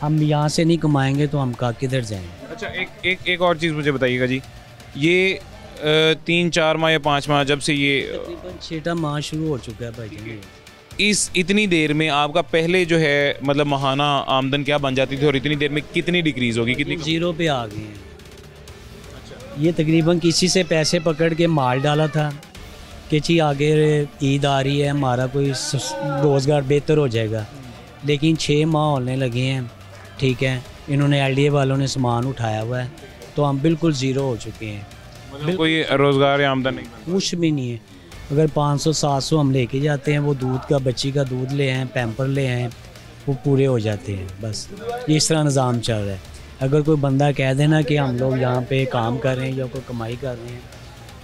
हम यहाँ से नहीं कमाएंगे तो हम किधर जाएंगे? अच्छा, एक और चीज़ मुझे बताइएगा जी, ये 3-4 माह या 5 माह जब से ये तकरीबन 6 माह शुरू हो चुका है भाई, इस इतनी देर में आपका पहले जो है मतलब माहाना आमदन क्या बन जाती थी और इतनी देर में कितनी डिक्रीज होगी, कितनी? 0 पे आ गए हैं। ये तकरीबन किसी से पैसे पकड़ के माल डाला था कि जी आगे ईद आ रही है, हमारा कोई रोज़गार बेहतर हो जाएगा, लेकिन 6 माह होने लगे हैं। ठीक है, इन्होंने LDA वालों ने सामान उठाया हुआ है, तो हम बिल्कुल 0 हो चुके हैं, मतलब कोई रोज़गार या आमदन नहीं, कुछ भी नहीं है। अगर 500-700 हम लेके जाते हैं, वो दूध का, बच्ची का दूध ले आए, पैम्पर ले आए, वो पूरे हो जाते हैं। बस ये इस तरह निज़ाम चल रहा है। अगर कोई बंदा कह देना कि हम लोग यहाँ पे काम कर रहे हैं या कोई कमाई कर रहे हैं,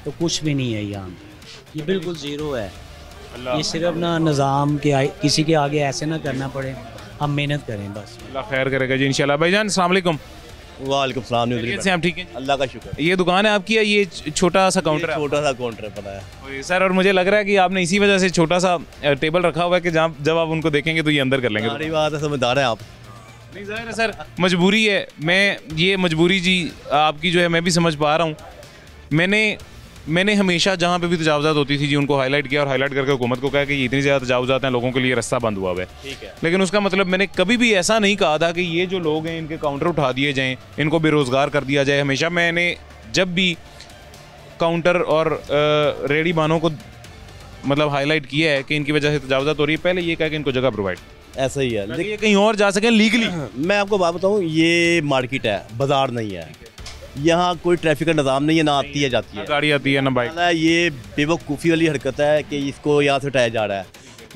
तो कुछ भी नहीं है यहाँ, ये बिल्कुल 0 है। ये सिर्फ ना निज़ाम के किसी के आगे ऐसे ना करना पड़े, हम मेहनत करें बस। अल्लाह खैर करेगा जी इंशाल्लाह। भाईजान अस्सलाम वालेकुम। वालेकुम सलाम। से आप ठीक हैं? अल्लाह का शुक्र। ये दुकान है आपकी या ये छोटा सा काउंटर है? छोटा सा काउंटर है, पता है सर। और मुझे लग रहा है कि आपने इसी वजह से छोटा सा टेबल रखा हुआ है कि जहाँ जब आप उनको देखेंगे तो ये अंदर कर लेंगे। सारी बात है, समझदार है आप। नहीं ज़ाहिर है सर, मजबूरी है। मैं ये मजबूरी जी आपकी जो है मैं भी समझ पा रहा हूँ। मैंने हमेशा जहाँ पे भी तजावज़ात होती थी जी उनको हाईलाइट किया और हाईलाइट करके हुकूमत को कहा कि ये इतनी ज़्यादा तजावज़ात हैं, लोगों के लिए रास्ता बंद हुआ है। ठीक है, लेकिन उसका मतलब मैंने कभी भी ऐसा नहीं कहा था कि ये जो लोग हैं इनके काउंटर उठा दिए जाएँ, इनको बेरोज़गार कर दिया जाए। हमेशा मैंने जब भी काउंटर और रेडी बानों को मतलब हाईलाइट किया है कि इनकी वजह से तजावज़ात हो रही है, पहले ये कहा कि इनको जगह प्रोवाइड, ऐसा ही है, ये कहीं और जा सकें लीगली। मैं आपको बात बताऊँ, ये मार्केट है, बाजार नहीं है, यहाँ कोई ट्रैफिक का निज़ाम नहीं है, ना आती है जाती है, गाड़ी आती है ना बाइक। ये बेवकूफ़ी वाली हरकत है कि इसको यहाँ से हटाया जा रहा है।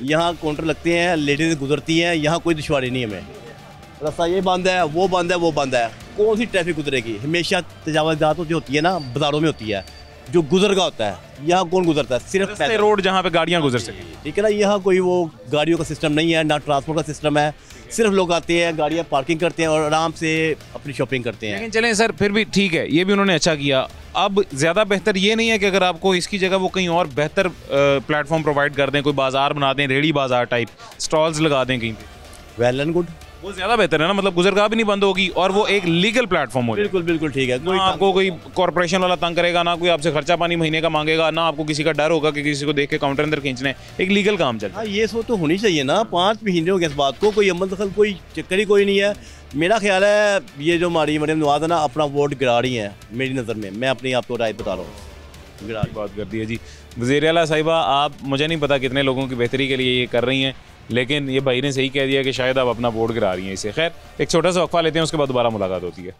यहाँ काउंटर लगते हैं, लेडीज़ गुजरती हैं, यहाँ कोई दुश्वारी नहीं है। हमें रास्ता ये बंद है, वो बंद है, वो बंद है, कौन सी ट्रैफिक गुजरेगी? हमेशा तजावज़ात जो होती है ना बाज़ारों में होती है, जो गुजरगा होता है, यहाँ कौन गुजरता है? सिर्फ रोड जहाँ पे गाड़ियाँ गुजर सकें। ठीक है ना, यहाँ कोई वो गाड़ियों का सिस्टम नहीं है, ना ट्रांसपोर्ट का सिस्टम है, सिर्फ लोग आते हैं, गाड़ियाँ पार्किंग करते हैं और आराम से अपनी शॉपिंग करते हैं। लेकिन चलें सर, फिर भी ठीक है, ये भी उन्होंने अच्छा किया। अब ज़्यादा बेहतर ये नहीं है कि अगर आपको इसकी जगह वो कहीं और बेहतर प्लेटफॉर्म प्रोवाइड कर दें, कोई बाज़ार बना दें, रेडी बाज़ार टाइप स्टॉल्स लगा दें कहीं पे? Well and good. वो ज़्यादा बेहतर है ना, मतलब गुजरगाह भी नहीं बंद होगी और वो एक लीगल प्लेटफॉर्म हो जाएगा। बिल्कुल बिल्कुल ठीक है। ना आपको कोई कॉर्पोरेशन वाला तंग करेगा, ना कोई आपसे खर्चा पानी महीने का मांगेगा, ना आपको किसी का डर होगा कि किसी को देख के काउंटर अंदर खींचना है, एक लीगल काम चल। हाँ, ये सोच तो होनी चाहिए ना। 5 महीने हो गए इस बात को, कोई अमल दखल कोई चक्कर ही कोई नहीं है। मेरा ख्याल है ये जो हमारी मरियम नवाज़ है ना, अपना वोट गिरा रही है मेरी नज़र में। मैं अपनी आपको राय बता रहा हूँ, गिरा बात कर दी है जी। वज़ीर आला साहिबा, आप मुझे नहीं पता कितने लोगों की बेहतरी के लिए ये कर रही हैं, लेकिन ये भाई ने सही कह दिया कि शायद आप अपना वोट गिरा रही हैं इसे। खैर, एक छोटा सा वक्फा लेते हैं, उसके बाद दोबारा मुलाकात होती है।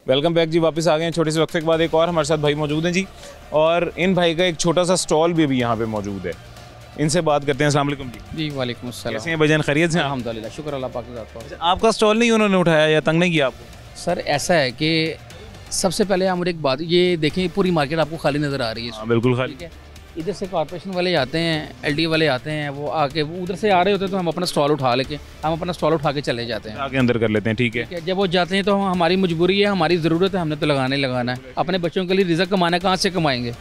वेलकम बैक जी, वापस आ गए हैं छोटे से वक्फे के बाद। एक और हमारे साथ भाई मौजूद हैं जी, और इन भाई का एक छोटा सा स्टॉल भी अभी यहाँ पे मौजूद है। इनसे बात करते हैं। अस्सलाम वालेकुम जी। जी वालेकुम अस्सलाम। कैसे हैं भाईजान, खैरियत से? अल्हम्दुलिल्लाह, शुक्र अल्लाह पाक का। आपका स्टॉल नहीं उन्होंने उठाया या तंग नहीं किया आपको? सर ऐसा है कि सबसे पहले हम एक बात ये देखें, पूरी मार्केट आपको खाली नज़र आ रही है। हाँ, बिल्कुल खाली। ठीक है, इधर से कॉर्पोरेशन वाले आते हैं, LD वाले आते हैं, वो आके वो उधर से आ रहे होते हैं तो हम अपना स्टॉल उठा लेके हम अपना स्टॉल उठा के चले जाते हैं, आगे अंदर कर लेते हैं। ठीक है, जब वो जाते हैं तो हमारी मजबूरी है, हमारी ज़रूरत है, हमने तो लगाना ही लगाना है। अपने बच्चों के लिए रिज़्क कमाना है, कहाँ से कमाएंगे?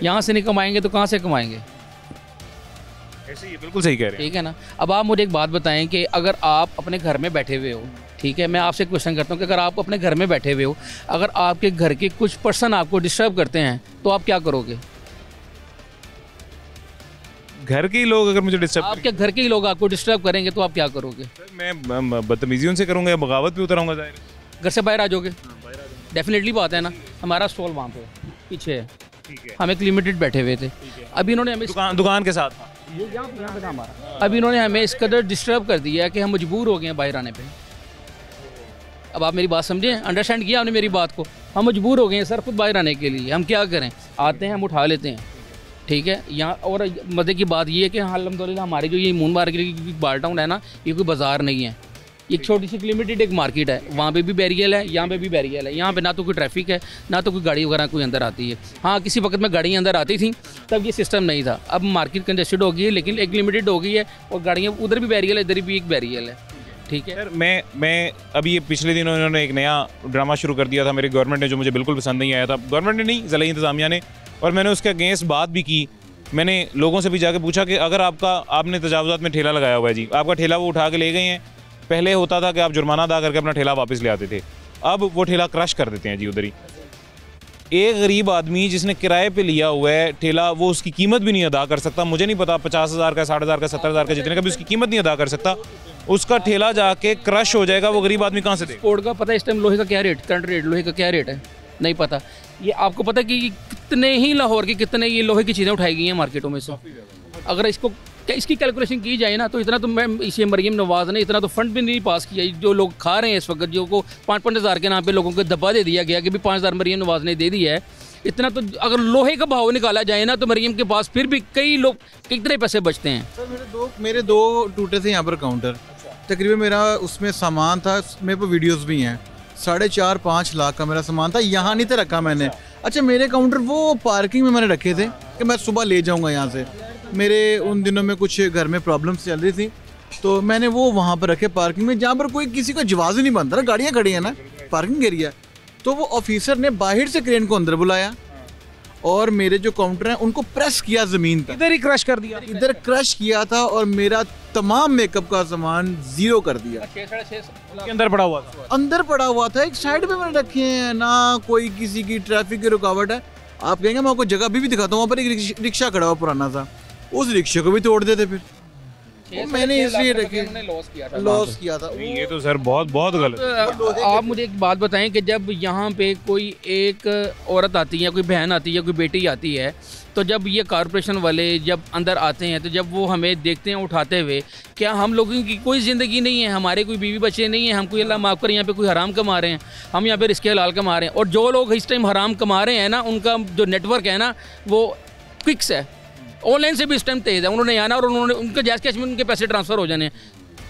यहाँ से नहीं कमाएंगे तो कहाँ से कमाएंगे? ऐसे ही, बिल्कुल सही कह रहे हैं। ठीक है ना। अब आप मुझे एक बात बताएं कि अगर आप अपने घर में बैठे हुए हो, ठीक है, मैं आपसे क्वेश्चन करता हूँ कि अगर आप अपने घर में बैठे हुए हो, अगर आपके घर के कुछ पर्सन आपको डिस्टर्ब करते हैं तो आप क्या करोगे? घर के ही लोग अगर मुझे डिस्टर्ब, आपके घर के ही लोग आपको डिस्टर्ब करेंगे तो आप क्या करोगे? मैं बदतमीजी उनसे करूँगा या बगावत पे उतरूँगा? जाहिर घर से बाहर आ जाओगे। डेफिनेटली बात है ना। हमारा स्टॉल वहाँ पे पीछे है, हम एक लिमिटेड बैठे हुए थे, अभी इन्होंने हमें दुकान के साथ अभी इन्होंने हमें इस कदर डिस्टर्ब कर दिया है कि हम मजबूर हो गए हैं बाहर आने पे। अब आप मेरी बात समझें, अंडरस्टैंड किया आपने मेरी बात को? हम मजबूर हो गए हैं सर खुद बाहर आने के लिए। हम क्या करें, आते हैं हम उठा लेते हैं। ठीक है, यहाँ और मज़े की बात ये है कि अल्हम्दुलिल्लाह हमारी जो ये मून मार्केट की बार टाउन है ना, ये कोई बाज़ार नहीं है, ये छोटी सी लिमिटेड एक मार्केट है। वहाँ पे भी बैरियल है, यहाँ पे भी बैरियल है। यहाँ पे ना तो कोई ट्रैफिक है, ना तो कोई गाड़ी वगैरह कोई अंदर आती है। हाँ, किसी वक्त में गाड़ियाँ अंदर आती थी, तब ये सिस्टम नहीं था। अब मार्केट कंजेस्टेड हो गई है, लेकिन एक लिमिटेड हो गई है, और गाड़ियाँ उधर भी बैरियल है, इधर भी एक बैरियल है। ठीक है, मैं अभी ये पिछले दिनों इन्होंने एक नया ड्रामा शुरू कर दिया था मेरी गवर्नमेंट ने, जो मुझे बिल्कुल पसंद नहीं आया था। गवर्नमेंट ने नहीं, ज़िला इंतज़ामिया ने, और मैंने उसके अगेंस्ट बात भी की। मैंने लोगों से भी जाके पूछा कि अगर आपने तजावुज़ात में ठेला लगाया हुआ है जी, आपका ठेला वो उठा के ले गए हैं। पहले होता था कि आप जुर्माना अदा करके अपना ठेला वापस ले आते थे, अब वो ठेला क्रश कर देते हैं जी उधर ही। एक गरीब आदमी जिसने किराए पे लिया हुआ है ठेला, वो उसकी कीमत भी नहीं अदा कर सकता। मुझे नहीं पता 50,000 का, 60,000 का, 70,000 का, जितने का भी उसकी कीमत नहीं अदा कर सकता, उसका ठेला जाके क्रश हो जाएगा। वो गरीब आदमी कहाँ से देगा? कोड का पता है इस टाइम लोहे का क्या रेट, करंट रेट लोहे का क्या रेट है? नहीं पता। ये आपको पता है कि कितने ही लाहौर की कितने ये लोहे की चीज़ें उठाई गई हैं मार्केटों में से। अगर इसकी कैलकुलेशन की जाए ना, तो इतना तो मैं इसे मरियम नवाज़ ने इतना तो फंड भी नहीं पास किया। जो लोग खा रहे हैं इस वक्त, जो को 5-5 हज़ार के नाम पे लोगों को दब्बा दे दिया गया कि भी 5,000 मरियम नवाज़ ने दे दिया है। इतना तो अगर लोहे का भाव निकाला जाए ना, तो मरियम के पास फिर भी कई लोग कितने पैसे बचते हैं। सर मेरे दो टूटे थे यहाँ पर काउंटर, तकरीबन मेरा उसमें सामान था, मेरे पर वीडियोस भी हैं। 4.5-5 लाख का मेरा सामान था, यहाँ नहीं था रखा मैंने। अच्छा, मेरे काउंटर वो पार्किंग में मैंने रखे थे कि मैं सुबह ले जाऊँगा यहाँ से। मेरे उन दिनों में कुछ घर में प्रॉब्लम्स चल रही थी, तो मैंने वो वहाँ पर रखे पार्किंग में, जहाँ पर कोई किसी का जवाब ही नहीं बनता ना, गाड़ियाँ खड़ी हैं ना, पार्किंग एरिया। तो वो ऑफिसर ने बाहर से क्रेन को अंदर बुलाया और मेरे जो काउंटर हैं उनको प्रेस किया ज़मीन पर, इधर ही क्रश कर दिया, इधर क्रश किया था, और मेरा तमाम मेकअप का सामान ज़ीरो कर दिया। अंदर पड़ा हुआ था, अंदर पड़ा हुआ था, एक साइड पे मैंने रखे हैं ना, कोई किसी की ट्रैफिक की रुकावट है। आप कहेंगे मैं आपको जगह भी दिखाता हूँ, वहाँ पर एक रिक्शा खड़ा हुआ पुराना सा, उस रिक्शे को भी तोड़ देते फिर। मैंने इसलिए रखे, लॉस किया था। ये तो सर बहुत बहुत गलत। आप मुझे एक बात बताएं कि जब यहाँ पे कोई एक औरत आती है, कोई बहन आती है, कोई बेटी आती है, तो जब ये कॉर्पोरेशन वाले जब अंदर आते हैं, तो जब वो हमें देखते हैं उठाते हुए, क्या हम लोगों की कोई ज़िंदगी नहीं है? हमारे कोई बीवी बच्चे नहीं हैं? हम कोई अल्लाह माफ़ कर यहाँ पे कोई हराम कमा रहे हैं? हम यहाँ पे रिस्के हलाल कमा रहे हैं। और जो लोग इस टाइम हराम कमा रहे हैं ना, उनका जो नेटवर्क है ना, वो क्विक्स है, ऑनलाइन से भी इस टाइम तेज़ है। उन्होंने आना और उन्होंने उनके जैस कैश में उनके पैसे ट्रांसफ़र हो जाने हैं।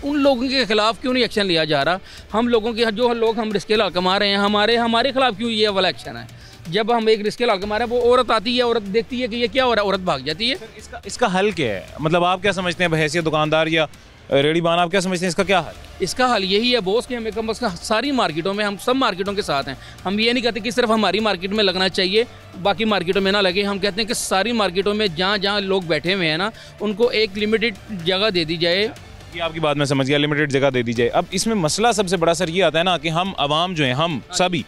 उन लोगों के खिलाफ क्यों नहीं एक्शन लिया जा रहा? हम लोगों के जो लोग हम रिस्के हलाल कमा रहे हैं, हमारे खिलाफ क्यों ये वाला एक्शन है? जब हम एक रिस्के हलाल कमा रहे हैं, वो औरत आती है, औरत देखती है कि ये क्या हो रहा है, औरत भाग जाती है। इसका हल क्या है? मतलब आप क्या समझते हैं बहैसियत दुकानदार या रेहड़ीबान, आप क्या समझते हैं इसका क्या हल? इसका हल यही है बॉस कि हमें कम से कम सारी मार्केटों में, हम सब मार्केटों के साथ हैं। हम ये नहीं कहते कि सिर्फ हमारी मार्केट में लगना चाहिए, बाकी मार्केटों में ना लगे। हम कहते हैं कि सारी मार्केटों में जहाँ जहाँ लोग बैठे हुए हैं ना, उनको एक लिमिटेड जगह दे दी जाए। ये आपकी बात मैं समझ गया, लिमिटेड जगह दे दी जाए। अब इसमें मसला सबसे बड़ा सर ये आता है ना कि हम आवाम जो है, हम सभी,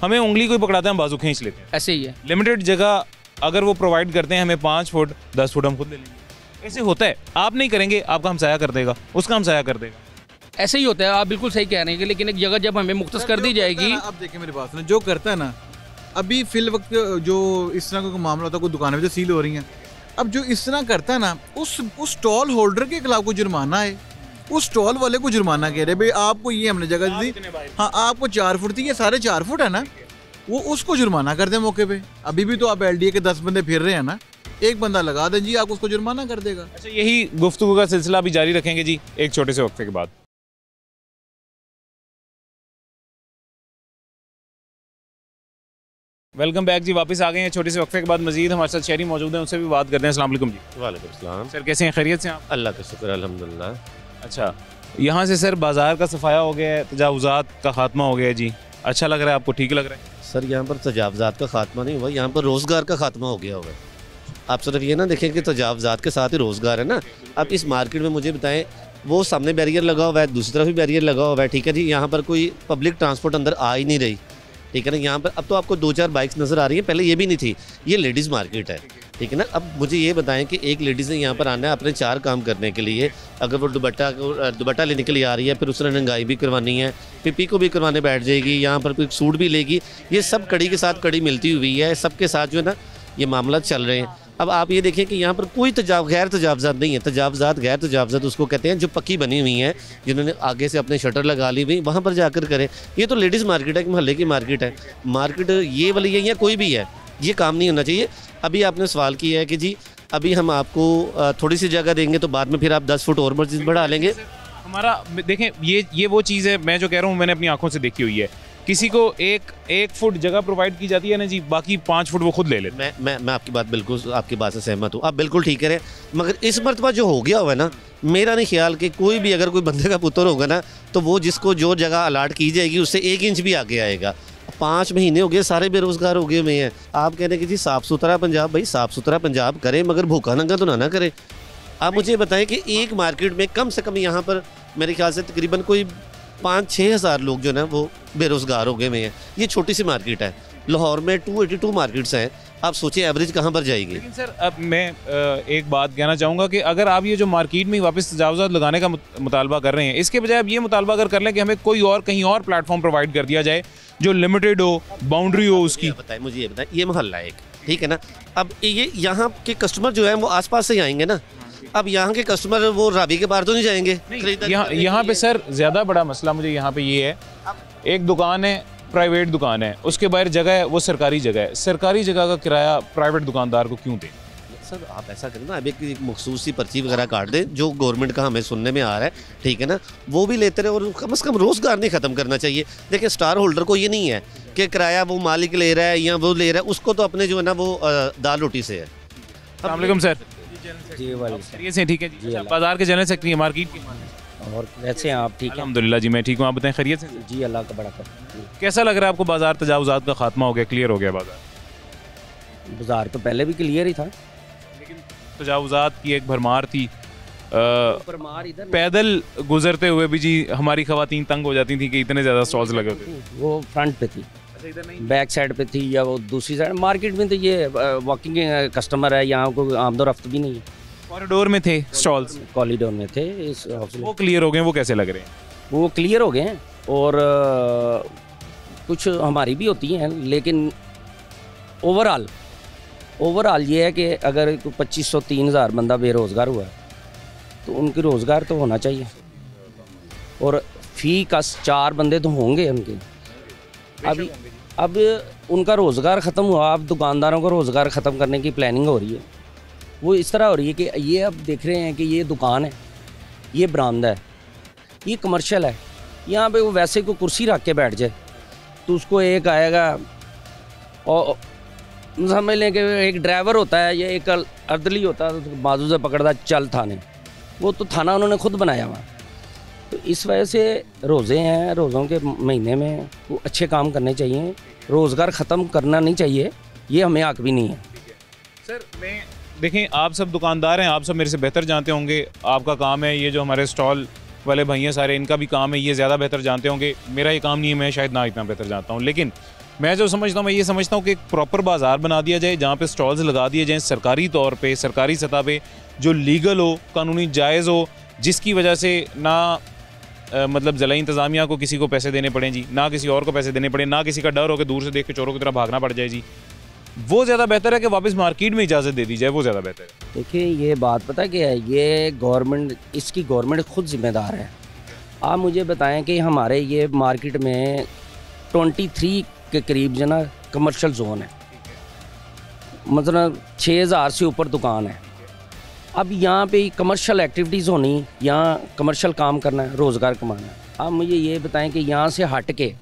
हमें उंगली कोई पकड़ाते हैं, हम बाजू खींच लेते हैं। ऐसे ही है। लिमिटेड जगह अगर वो प्रोवाइड करते हैं हमें 5 फुट 10 फुट हम खुद ले लेंगे। ऐसे होता है, आप नहीं करेंगे आपका हमसाया कर देगा, उसका हमसाया कर देगा। ऐसे ही होता है, आप बिल्कुल सही कह रहे हैं कि लेकिन एक जगह जब हमें मुख्तस कर दी जाएगी। अब देखिए मेरी बात सुनो, जो करता है ना, अभी फिल वक्त जो इस तरह का मामला होता है, कोई दुकानें भी तो सील हो रही हैं, अब जो इस तरह करता है ना, उस स्टॉल होल्डर के खिलाफ कोई जुर्माना है, उस स्टॉल वाले को जुर्माना कह रहे भाई आपको ये हमने जगह दी, हाँ आपको 4 फुट थी, ये साढ़े 4 फुट है ना, वो उसको जुर्माना कर दे मौके पे। अभी भी तो आप LDA के 10 बंदे फिर रहे हैं ना, एक बंदा लगा दें जी, आप उसको जुर्माना कर देगा। अच्छा, यही गुफ्तगू का सिलसिला भी जारी रखेंगे जी एक छोटे से वक्फे के बाद। वेलकम बैक जी, वापस आ गए हैं छोटे से वक्फे के बाद। मजीद हमारे साथ शहरी मौजूद हैं, उनसे भी बात करते हैं। अस्सलाम वालेकुम जी। वालेकुम सलाम सर, कैसे हैं, खैरियत से आप? अल्लाह का शुक्र अल्हम्दुलिल्लाह। अच्छा, यहाँ से सर बाजार का सफाया हो गया है, तजावुज़ात का खात्मा हो गया है जी, अच्छा लग रहा है आपको, ठीक लग रहा है? सर यहाँ पर तजावुज़ात का खात्मा नहीं हुआ, यहाँ पर रोज़गार का खात्मा हो गया होगा। आप सिर्फ ये ना देखें कि तजावुज़ात के साथ ही रोज़गार है ना। अब इस मार्केट में मुझे बताएं, वो सामने बैरियर लगा हुआ है, दूसरी तरफ भी बैरियर लगा हुआ है, ठीक है जी। यहाँ पर कोई पब्लिक ट्रांसपोर्ट अंदर आ ही नहीं रही, ठीक है ना। यहाँ पर अब तो आपको 2-4 बाइक्स नज़र आ रही हैं, पहले ये भी नहीं थी। ये लेडीज़ मार्केट है, ठीक है ना। अब मुझे ये बताएं कि एक लेडीज़ ने यहाँ पर आना है अपने 4 काम करने के लिए। अगर वो दुपट्टा लेने के लिए आ रही है, फिर उसने नंगाई भी करवानी है, फिर पीको भी करवाने बैठ जाएगी, यहाँ पर फिर सूट भी लेगी। ये सब कड़ी के साथ कड़ी मिलती हुई है, सबके साथ जो है ना ये मामला चल रहे हैं। अब आप ये देखें कि यहाँ पर कोई गैर तजावज़ात नहीं है। तजावज़ात गैर तजावज़ात उसको कहते हैं जो पक्की बनी हुई हैं, जिन्होंने आगे से अपने शटर लगा ली हुई, वहाँ पर जाकर करें। ये तो लेडीज़ मार्केट है कि मोहल्ले की मार्केट है। मार्केट ये वाली है या कोई भी है, ये काम नहीं होना चाहिए। अभी आपने सवाल किया है कि जी अभी हम आपको थोड़ी सी जगह देंगे तो बाद में फिर आप 10 फुट और मस्जिद बढ़ा लेंगे। हमारा देखें, ये वो चीज़ है, मैं जो कह रहा हूँ मैंने अपनी आंखों से देखी हुई है। किसी को एक फुट जगह प्रोवाइड की जाती है ना जी, बाकी 5 फुट वो खुद ले लेते। मैं आपकी बात बिल्कुल आपकी बात से सहमत हूँ, आप बिल्कुल ठीक करें। मगर इस मरतबा जो हो गया हुआ है ना, मेरा नहीं ख्याल कि कोई भी अगर कोई बंदे का पुत्र होगा ना, तो वो जिसको जो जगह अलाट की जाएगी उससे 1 इंच भी आगे आएगा। 5 महीने हो गए, सारे बेरोज़गार हो गए हुए हैं। आप कह रहे हैं कि जी साफ़ सुथरा पंजाब, भाई साफ़ सुथरा पंजाब करें मगर भूखा नंगा तो ना करें। आप मुझे बताएं कि एक मार्केट में कम से कम यहाँ पर मेरे ख्याल से तकरीबन कोई 5-6 हज़ार लोग जो ना वो बेरोज़गार हो गए हुए हैं। ये छोटी सी मार्केट है, लाहौर में 282 मार्केट्स हैं। आप सोचिए एवरेज कहाँ पर जाएगी। लेकिन सर अब मैं एक बात कहना चाहूँगा कि अगर आप ये जो मार्केट में वापस तजावुज़ात लगाने का मुतालबा कर रहे हैं, इसके बजाय आप ये मुतालबा अगर कर लें कि हमें कोई और कहीं और प्लेटफॉर्म प्रोवाइड कर दिया जाए जो लिमिटेड हो, बाउंड्री हो उसकी। बताएं मुझे, ये बताएं, ये मोहल्ला एक, ठीक है ना। अब ये यहाँ के कस्टमर जो है वो आसपास से आएंगे ना। अब यहाँ के कस्टमर वो राबी के बाहर तो नहीं जाएंगे। यहाँ पे सर ज़्यादा बड़ा मसला मुझे यहाँ पे ये है, एक दुकान है, प्राइवेट दुकान है, उसके बाहर जगह है, वो सरकारी जगह है। सरकारी जगह का किराया प्राइवेट दुकानदार को क्यों दें? सर आप ऐसा करें ना, अब एक मखसूस सी पर्ची वगैरह काट दें जो गवर्नमेंट का हमें सुनने में आ रहा है, ठीक है ना, वो भी लेते रहे। और कम से कम रोज़गार नहीं ख़त्म करना चाहिए। देखिए स्टार होल्डर को ये नहीं है कि किराया वो मालिक ले रहा है या वो ले रहा है, उसको तो अपने जो है ना वो दाल रोटी से है। अस्सलाम वालेकुम सर। जी वाले से ठीक है जी। बाजार के जनरल सेक्रेटरी है मार्केट की। और कैसे हैं आप? ठीक है अल्हम्दुलिल्लाह जी, मैं ठीक हूँ, आप बताएं खैरियत से? जी अल्लाह का बड़ा कर। कैसा लग रहा है आपको बाजार? तजावुज़ात का खात्मा हो गया, क्लियर हो गया बाजार? बाजार तो पहले भी क्लियर ही था, लेकिन तजावुज़ात की एक भरमार थी। पैदल गुजरते हुए भी जी हमारी ख़वातीन तंग हो जाती थी कि इतने ज़्यादा स्टॉल्स लगे थे। वो फ्रंट पे थी, बैक साइड पे थी या वो दूसरी साइड। मार्केट में तो ये वॉकिंग कस्टमर है, यहाँ को आमदोरफ्त भी नहीं है। कॉरिडोर में थे स्टॉल्स, कॉरिडोर में थे। इस वो क्लियर हो गए, वो कैसे लग रहे हैं? वो क्लियर हो गए हैं और कुछ हमारी भी होती हैं, लेकिन ओवरऑल ये है कि अगर 2500-3000 बंदा बेरोज़गार हुआ है तो उनकी रोज़गार तो होना चाहिए, और फी का 4 बंदे तो होंगे उनके। अब उनका रोज़गार ख़त्म हुआ, अब दुकानदारों को रोज़गार ख़त्म करने की प्लानिंग हो रही है। वो इस तरह हो रही है कि ये अब देख रहे हैं कि ये दुकान है, ये बरामदा है, ये कमर्शियल है, यहाँ पे वो वैसे को कुर्सी रख के बैठ जाए तो उसको एक आएगा और समझ लें कि एक ड्राइवर होता है या एक अर्दली होता है, तो बाजू से पकड़ता चल थाने, वो तो थाना उन्होंने खुद बनाया हुआ। तो इस वजह से रोज़े हैं, रोज़ों के महीने में वो अच्छे काम करने चाहिए, रोज़गार ख़त्म करना नहीं चाहिए, ये हमें हक भी नहीं है। सर मैं देखें, आप सब दुकानदार हैं, आप सब मेरे से बेहतर जानते होंगे, आपका काम है ये जो हमारे स्टॉल वाले भाई हैं सारे, इनका भी काम है, ये ज़्यादा बेहतर जानते होंगे, मेरा ये काम नहीं है, मैं शायद ना इतना बेहतर जानता हूँ। लेकिन मैं जो समझता हूँ, मैं ये समझता हूँ कि एक प्रॉपर बाज़ार बना दिया जाए जहाँ पे स्टॉल्स लगा दिए जाएँ सरकारी तौर पे, सरकारी सतह पे, जो लीगल हो, कानूनी जायज़ हो, जिसकी वजह से ना मतलब ज़िला इंतज़ामिया को किसी को पैसे देने पड़े जी, ना किसी और को पैसे देने पड़े, ना किसी का डर हो कि दूर से देख के चोरों की तरह भागना पड़ जाए जी। वो ज़्यादा बेहतर है कि वापस मार्केट में इजाज़त दे दी जाए, वो ज़्यादा बेहतर है। देखिए ये बात पता क्या है, ये गवर्नमेंट, इसकी गवर्नमेंट खुद जिम्मेदार है। आप मुझे बताएं कि हमारे ये मार्केट में 23 के करीब जो ना कमर्शियल जोन है, मतलब 6000 से ऊपर दुकान है। अब यहाँ पे कमर्शियल एक्टिविटीज़ होनी, यहाँ कमर्शियल काम करना है, रोज़गार कमाना है। आप मुझे ये बताएं कि यहाँ से हट के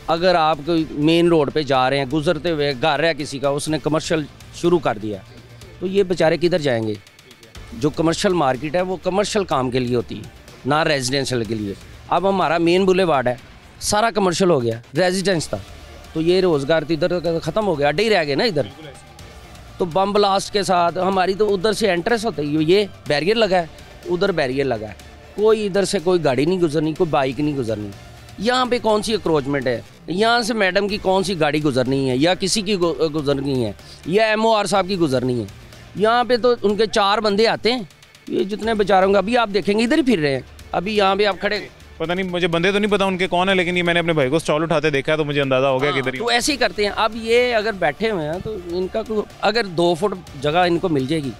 अगर आप कोई मेन रोड पे जा रहे हैं, गुजरते हुए घर है किसी का, उसने कमर्शियल शुरू कर दिया, तो ये बेचारे किधर जाएंगे? जो कमर्शियल मार्केट है वो कमर्शियल काम के लिए होती है, ना रेजिडेंशियल के लिए। अब हमारा मेन बुलेवार्ड है, सारा कमर्शियल हो गया, रेजिडेंस था, तो ये रोज़गार तो इधर ख़त्म हो गया, अड्डे ही रह गए ना इधर। तो बम ब्लास्ट के साथ हमारी तो उधर से एंट्रेंस होती है, ये बैरियर लगा है, उधर बैरियर लगा है, कोई इधर से कोई गाड़ी नहीं गुजरनी, कोई बाइक नहीं गुजरनी। यहाँ पे कौन सी अक्रोचमेंट है? यहाँ से मैडम की कौन सी गाड़ी गुजरनी है, या किसी की गुजरनी है, या MOR साहब की गुजरनी है? यहाँ पे तो उनके 4 बंदे आते हैं, ये जितने बेचारे होंगे अभी आप देखेंगे इधर ही फिर रहे हैं। अभी यहाँ पे आप खड़े, पता नहीं, मुझे बंदे तो नहीं पता उनके कौन है, लेकिन ये मैंने अपने भाई को स्टॉल उठाते देखा है तो मुझे अंदाज़ा हो गया कि इधर ही। तो ऐसे ही करते हैं। अब ये अगर बैठे हुए हैं तो इनका अगर 2 फुट जगह इनको मिल जाएगी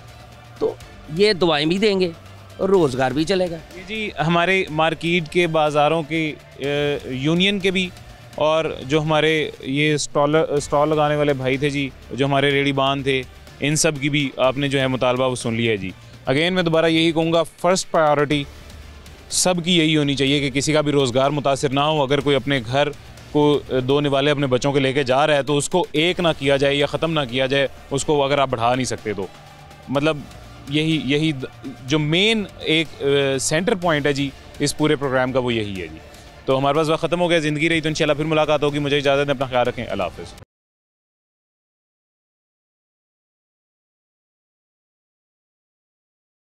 तो ये दवाएं भी देंगे और रोज़गार भी चलेगा। जी हमारे मार्केट के, बाज़ारों के, यूनियन के भी, और जो हमारे ये स्टॉल लगाने वाले भाई थे जी, जो हमारे रेड़ीबान थे, इन सब की भी आपने जो है मुतालबा वो सुन लिया है जी। अगेन मैं दोबारा यही कहूँगा, फ़र्स्ट प्रायोरिटी सब की यही होनी चाहिए कि किसी का भी रोज़गार मुतासिर ना हो। अगर कोई अपने घर को 2 निवाले अपने बच्चों के लेके जा रहा है तो उसको एक ना किया जाए या ख़त्म ना किया जाए, उसको अगर आप बढ़ा नहीं सकते तो मतलब यही जो मेन एक सेंटर पॉइंट है जी इस पूरे प्रोग्राम का, वो यही है जी। तो हमारे पास वक्त ख़त्म हो गया, ज़िंदगी रही तो इंशाल्लाह फिर मुलाकात होगी। मुझे इजाज़त दें, अपना ख्याल रखें, अल्लाह हाफ़िज़।